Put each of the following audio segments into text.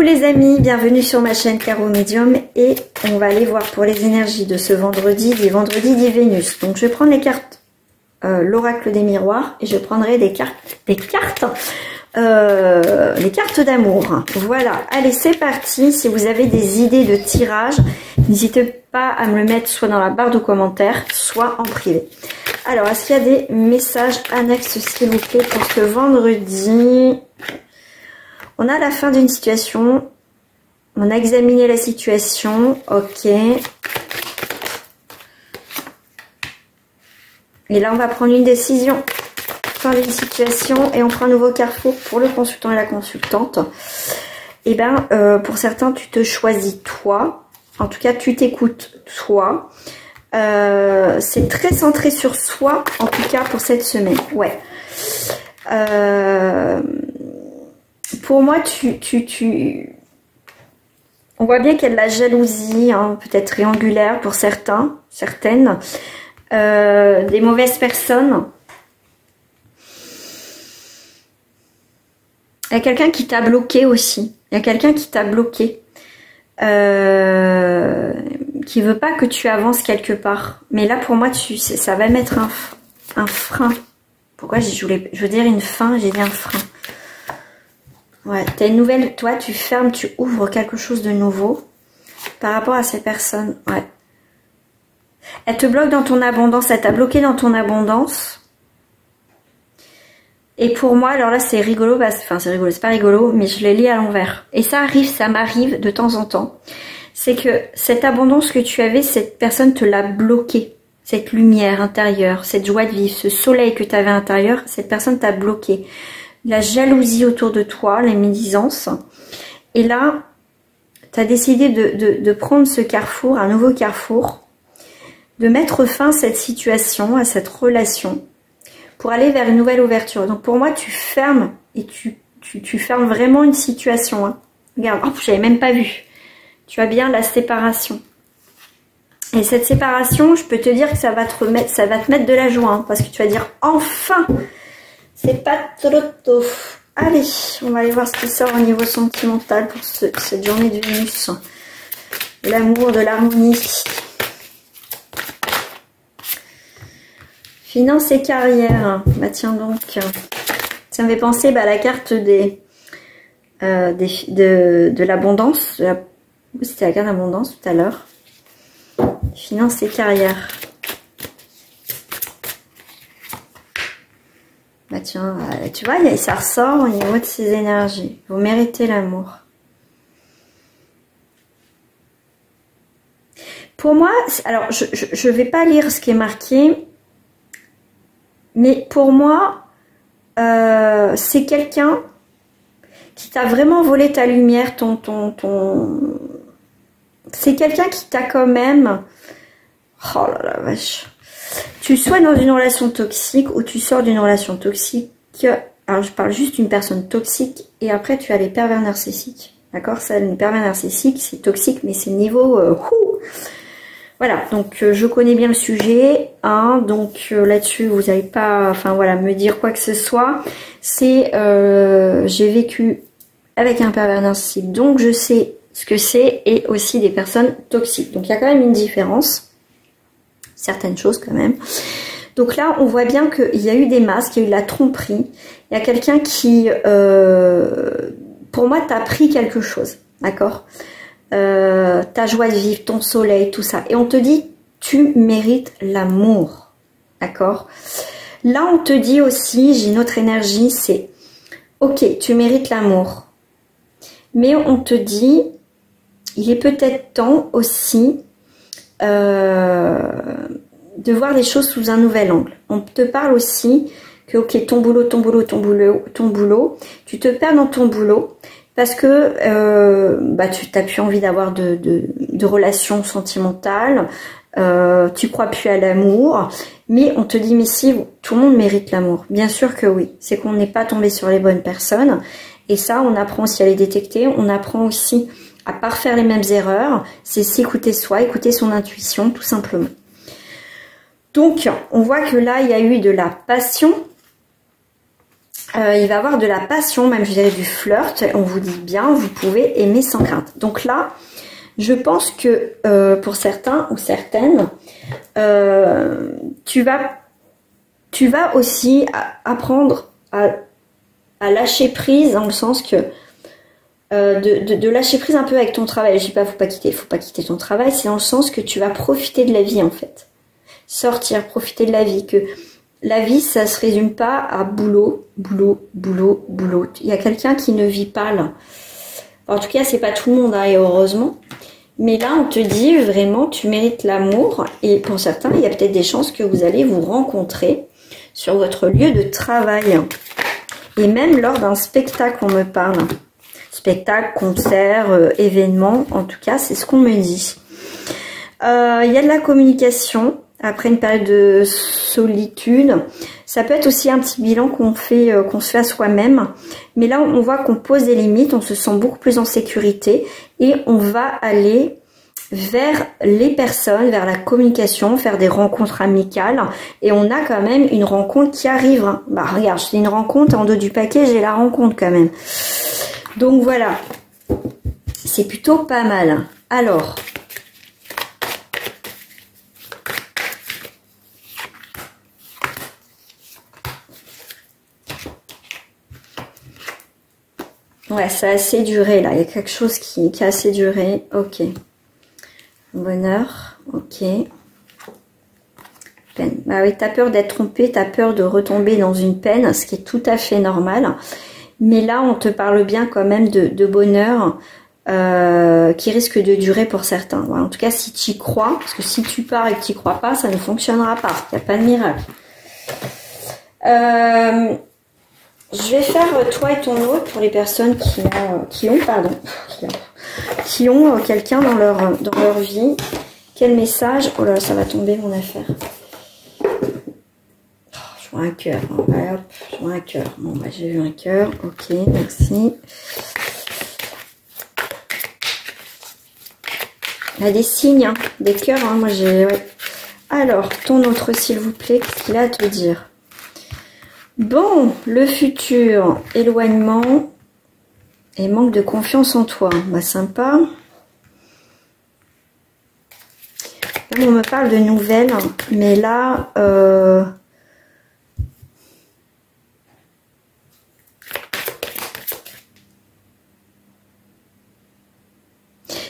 les amis, bienvenue sur ma chaîne Tarot Médium et on va aller voir pour les énergies de ce vendredi, du vendredi dit Vénus. Donc je vais prendre les cartes, l'oracle des miroirs et je prendrai les cartes d'amour. Voilà, allez c'est parti. Si vous avez des idées de tirage, n'hésitez pas à me le mettre soit dans la barre de commentaires, soit en privé. Alors, est-ce qu'il y a des messages annexes s'il vous plaît pour ce vendredi? On a la fin d'une situation. On a examiné la situation. Ok. Et là, on va prendre une décision. Fin d'une situation et on prend un nouveau carrefour pour le consultant et la consultante. Et bien, pour certains, tu te choisis toi. En tout cas, tu t'écoutes toi. C'est très centré sur soi, en tout cas pour cette semaine. Ouais. Pour moi, on voit bien qu'il y a de la jalousie, hein, peut-être triangulaire pour certains, certaines, des mauvaises personnes. Il y a quelqu'un qui t'a bloqué aussi. Il y a quelqu'un qui t'a bloqué. Qui veut pas que tu avances quelque part. Mais là, pour moi, ça va mettre un frein. Pourquoi je veux dire une fin, j'ai dit un frein. Ouais, t'as une nouvelle, toi, tu fermes, tu ouvres quelque chose de nouveau par rapport à ces personnes. Ouais. Elle te bloque dans ton abondance, elle t'a bloqué dans ton abondance. Et pour moi, alors là, c'est rigolo, enfin, c'est rigolo, c'est pas rigolo, mais je l'ai lu à l'envers. Et ça arrive, ça m'arrive de temps en temps. C'est que cette abondance que tu avais, cette personne te l'a bloqué. Cette lumière intérieure, cette joie de vivre, ce soleil que tu avais à l'intérieur, cette personne t'a bloqué. La jalousie autour de toi, la médisance. Et là, tu as décidé de prendre ce carrefour, un nouveau carrefour, de mettre fin à cette situation, à cette relation, pour aller vers une nouvelle ouverture. Donc pour moi, tu fermes, et tu fermes vraiment une situation. Hein. Regarde, oh, j'avais même pas vu. Tu as bien la séparation. Et cette séparation, je peux te dire que ça va te mettre de la joie, hein, parce que tu vas dire enfin, c'est pas trop tôt. Allez, on va aller voir ce qui sort au niveau sentimental pour cette journée de Vénus. L'amour, de l'harmonie. Finance et carrière. Bah tiens donc. Ça me fait penser à la carte de l'abondance. C'était la carte d'abondance tout à l'heure. Finance et carrière. Bah tiens, tu vois, ça ressort au niveau de ces énergies. Vous méritez l'amour. Pour moi, alors je vais pas lire ce qui est marqué, mais pour moi, c'est quelqu'un qui t'a vraiment volé ta lumière, c'est quelqu'un qui t'a quand même... Oh là là, vache. Tu sois dans une relation toxique ou tu sors d'une relation toxique. Alors, je parle juste d'une personne toxique et après, tu as les pervers narcissiques. D'accord? Ça, les pervers narcissiques, c'est toxique, mais c'est niveau... Voilà, donc je connais bien le sujet. Hein, donc là-dessus, vous n'allez pas... Enfin, voilà, me dire quoi que ce soit. C'est... j'ai vécu avec un pervers narcissique, donc je sais ce que c'est, et aussi des personnes toxiques. Donc il y a quand même une différence, certaines choses quand même. Donc là, on voit bien qu'il y a eu des masques, il y a eu de la tromperie. Il y a quelqu'un qui, pour moi, t'a pris quelque chose, d'accord, ta joie de vivre, ton soleil, tout ça. Et on te dit, tu mérites l'amour, d'accord. Là, on te dit aussi, j'ai une autre énergie, c'est, ok, tu mérites l'amour. Mais on te dit, il est peut-être temps aussi de voir les choses sous un nouvel angle. On te parle aussi que, ok, ton boulot, tu te perds dans ton boulot parce que tu n'as plus envie d'avoir de relations sentimentales, tu crois plus à l'amour, mais on te dit, mais si, tout le monde mérite l'amour. Bien sûr que oui, c'est qu'on n'est pas tombé sur les bonnes personnes. Et ça, on apprend aussi à les détecter, on apprend aussi à pas refaire les mêmes erreurs, c'est s'écouter soi, écouter son intuition, tout simplement. Donc, on voit que là, il y a eu de la passion, Il va y avoir de la passion, même je dirais du flirt. On vous dit bien, vous pouvez aimer sans crainte. Donc là, je pense que pour certains ou certaines, tu vas aussi apprendre à lâcher prise, dans le sens que de lâcher prise un peu avec ton travail. Je dis pas faut pas quitter ton travail, c'est dans le sens que tu vas profiter de la vie en fait. Sortir, profiter de la vie, que la vie, ça se résume pas à boulot, boulot, boulot, boulot. Il y a quelqu'un qui ne vit pas là. En tout cas, c'est pas tout le monde, hein, et heureusement. Mais là, on te dit vraiment, tu mérites l'amour. Et pour certains, il y a peut-être des chances que vous allez vous rencontrer sur votre lieu de travail. Et même lors d'un spectacle, on me parle. Spectacle, concert, événement. En tout cas, c'est ce qu'on me dit. Il y a de la communication. Après une période de solitude, ça peut être aussi un petit bilan qu'on se fait à soi-même. Mais là, on voit qu'on pose des limites, on se sent beaucoup plus en sécurité et on va aller vers les personnes, vers la communication, faire des rencontres amicales. Et on a quand même une rencontre qui arrive. Bah regarde, j'ai une rencontre, en dos du paquet, j'ai la rencontre quand même. Donc voilà, c'est plutôt pas mal. Alors... ouais, ça a assez duré là. Il y a quelque chose qui a assez duré. Ok. Bonheur. Ok. Peine. Bah oui, t'as peur d'être trompé, t'as peur de retomber dans une peine, ce qui est tout à fait normal. Mais là, on te parle bien quand même de bonheur qui risque de durer pour certains. Voilà, en tout cas, si tu y crois, parce que si tu pars et que tu n'y crois pas, ça ne fonctionnera pas. Il n'y a pas de miracle. Je vais faire toi et ton autre pour les personnes qui ont quelqu'un dans leur vie. Quel message? Oh là, ça va tomber mon affaire. Oh, je vois un cœur. Ouais, hop, je vois un cœur. Bon, bah, j'ai vu un cœur. Ok, merci. Il y a des signes, hein, des cœurs. Hein, moi, j'ai. Ouais. Alors, ton autre, s'il vous plaît, qu'est-ce qu'il a à te dire? Bon, le futur, éloignement et manque de confiance en toi. Bah, sympa. Là, on me parle de nouvelles, mais là,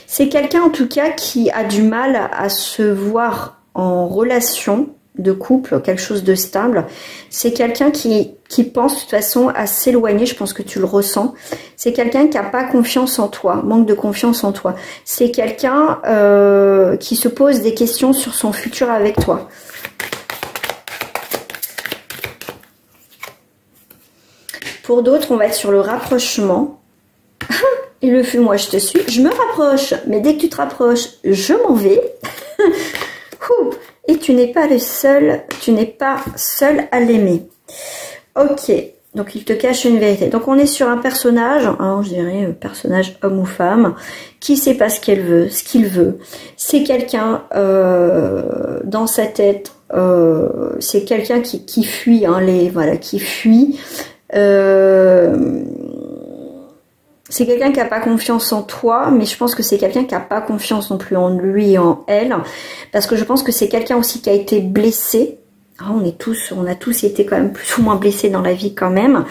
c'est quelqu'un en tout cas qui a du mal à se voir en relation de couple, quelque chose de stable. C'est quelqu'un qui pense de toute façon à s'éloigner, je pense que tu le ressens. C'est quelqu'un qui n'a pas confiance en toi, manque de confiance en toi. C'est quelqu'un qui se pose des questions sur son futur avec toi. Pour d'autres, on va être sur le rapprochement. Et le fut, moi je te suis, je me rapproche, mais dès que tu te rapproches, je m'en vais. Et tu n'es pas le seul, tu n'es pas seul à l'aimer. Ok, donc il te cache une vérité. Donc on est sur un personnage, hein, je dirais personnage homme ou femme, qui sait pas ce qu'elle veut, ce qu'il veut. C'est quelqu'un dans sa tête, c'est quelqu'un qui fuit, hein, qui fuit. C'est quelqu'un qui n'a pas confiance en toi, mais je pense que c'est quelqu'un qui n'a pas confiance non plus en lui et en elle, parce que je pense que c'est quelqu'un aussi qui a été blessé. Ah, on a tous été quand même plus ou moins blessés dans la vie quand même.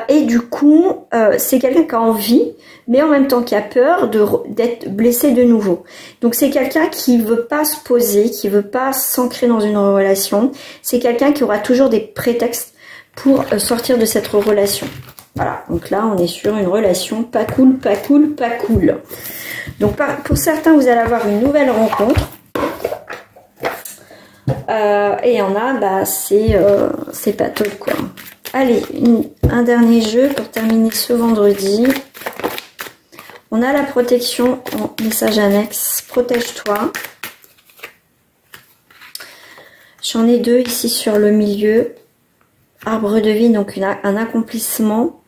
Et du coup, c'est quelqu'un qui a envie, mais en même temps qui a peur d'être blessé de nouveau. Donc c'est quelqu'un qui veut pas se poser, qui veut pas s'ancrer dans une relation. C'est quelqu'un qui aura toujours des prétextes pour sortir de cette relation. Voilà, donc là on est sur une relation pas cool, pas cool, pas cool. Donc pour certains vous allez avoir une nouvelle rencontre. Et il y en a, bah c'est pas top quoi. Allez, un dernier jeu pour terminer ce vendredi. On a la protection en message annexe. Protège-toi. J'en ai deux ici sur le milieu. Arbre de vie, donc un accomplissement.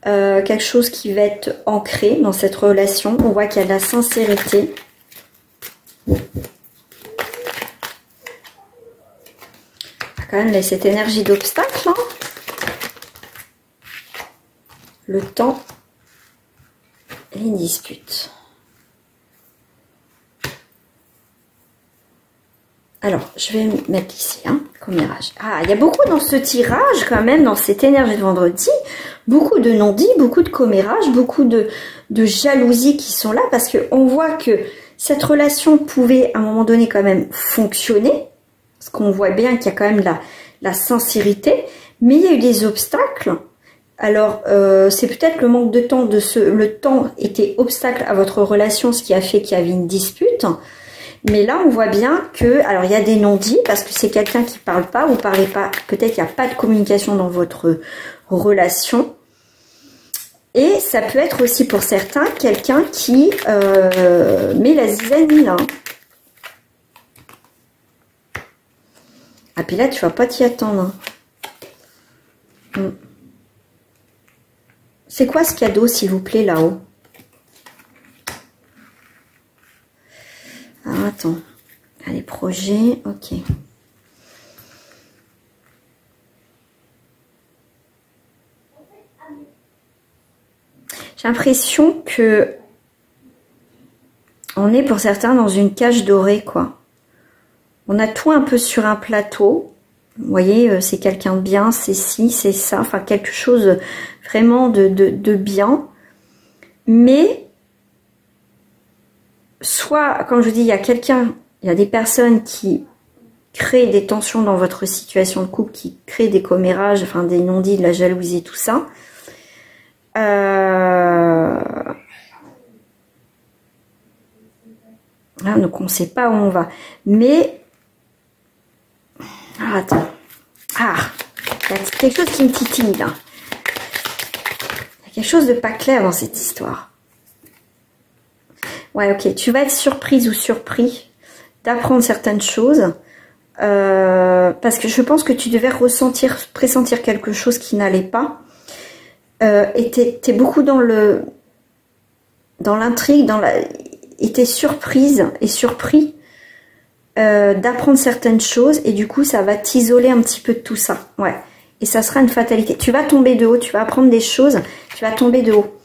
Quelque chose qui va être ancré dans cette relation. On voit qu'il y a de la sincérité. Quand même, cette énergie d'obstacle. Hein. le temps et les disputes. Alors, je vais mettre ici, hein, commérage. Ah, il y a beaucoup dans ce tirage, quand même, dans cette énergie de vendredi. Beaucoup de non-dits, beaucoup de commérages, beaucoup de jalousie qui sont là. Parce qu'on voit que cette relation pouvait, à un moment donné, quand même fonctionner. Parce qu'on voit bien qu'il y a quand même la sincérité. Mais il y a eu des obstacles. Alors, c'est peut-être le manque de temps. Le temps était obstacle à votre relation, ce qui a fait qu'il y avait une dispute. Mais là, on voit bien que, alors il y a des non-dits parce que c'est quelqu'un qui parle pas, vous parlez pas, peut-être qu'il n'y a pas de communication dans votre relation. Et ça peut être aussi pour certains quelqu'un qui met la zizanie là. Ah puis là, tu vas pas t'y attendre. C'est quoi ce cadeau, s'il vous plaît, là-haut? Alors, attends. Allez, projet, ok. J'ai l'impression que on est pour certains dans une cage dorée, quoi. On a tout un peu sur un plateau. Vous voyez, c'est quelqu'un de bien, c'est ci, c'est ça. Enfin, quelque chose vraiment de bien. Mais soit, comme je vous dis, il y a des personnes qui créent des tensions dans votre situation de couple, qui créent des commérages, enfin des non-dits, de la jalousie, tout ça. Là, donc on ne sait pas où on va. Mais, ah, attends. Ah, il y a quelque chose qui me titille là. Il y a quelque chose de pas clair dans cette histoire. Ouais, ok. Tu vas être surprise ou surpris d'apprendre certaines choses. Parce que je pense que tu devais pressentir quelque chose qui n'allait pas. Et t'es beaucoup dans l'intrigue, et t'es surprise et surpris d'apprendre certaines choses. Et du coup, ça va t'isoler un petit peu de tout ça. Ouais. Et ça sera une fatalité. Tu vas tomber de haut, tu vas apprendre des choses, tu vas tomber de haut.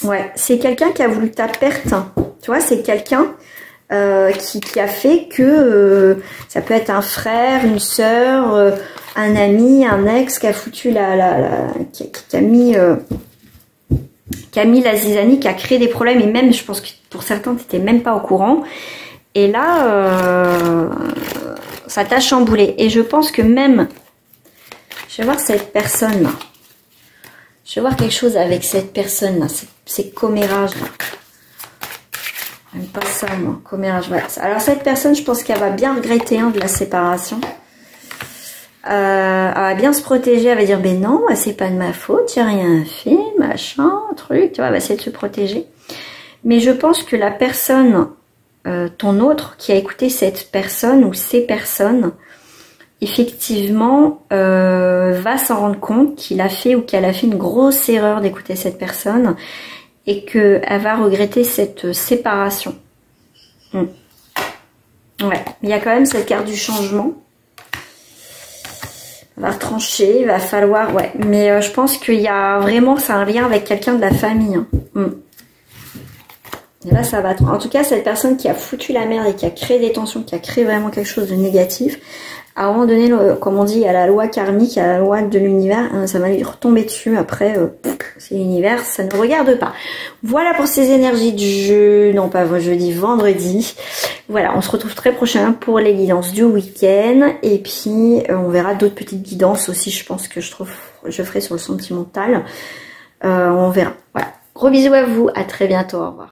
Ouais, c'est quelqu'un qui a voulu ta perte. Tu vois, c'est quelqu'un qui a fait que ça peut être un frère, une sœur, un ami, un ex qui a foutu qui a mis la zizanie, qui a créé des problèmes. Et même, je pense que pour certains, tu n'étais même pas au courant. Et là, ça t'a chamboulé. Et je pense que même, je vais voir cette personne-là. Je vais voir quelque chose avec cette personne-là, ces commérages-là. J'aime pas ça, moi, commérage. Voilà. Alors, cette personne, je pense qu'elle va bien regretter de la séparation. Elle va bien se protéger, elle va dire, ben non, c'est pas de ma faute, j'ai rien fait, machin, truc, tu vois, elle va essayer de se protéger. Mais je pense que la personne, ton autre, qui a écouté cette personne ou ces personnes, effectivement, va s'en rendre compte qu'il a fait ou qu'elle a fait une grosse erreur d'écouter cette personne et qu'elle va regretter cette séparation. Ouais, il y a quand même cette carte du changement. Il va trancher, il va falloir, ouais. Mais je pense qu'il y a vraiment, c'est un lien avec quelqu'un de la famille. Et là, ça va. En tout cas, cette personne qui a foutu la merde et qui a créé des tensions, qui a créé vraiment quelque chose de négatif, à un moment donné, comme on dit, à la loi karmique, à la loi de l'univers, hein, ça va lui retomber dessus. Après, c'est l'univers, ça ne regarde pas. Voilà pour ces énergies de jeudi, vendredi. Voilà, on se retrouve très prochainement pour les guidances du week-end. Et puis, on verra d'autres petites guidances aussi, je pense que je ferai sur le sentimental. On verra. Voilà. Gros bisous à vous, à très bientôt, au revoir.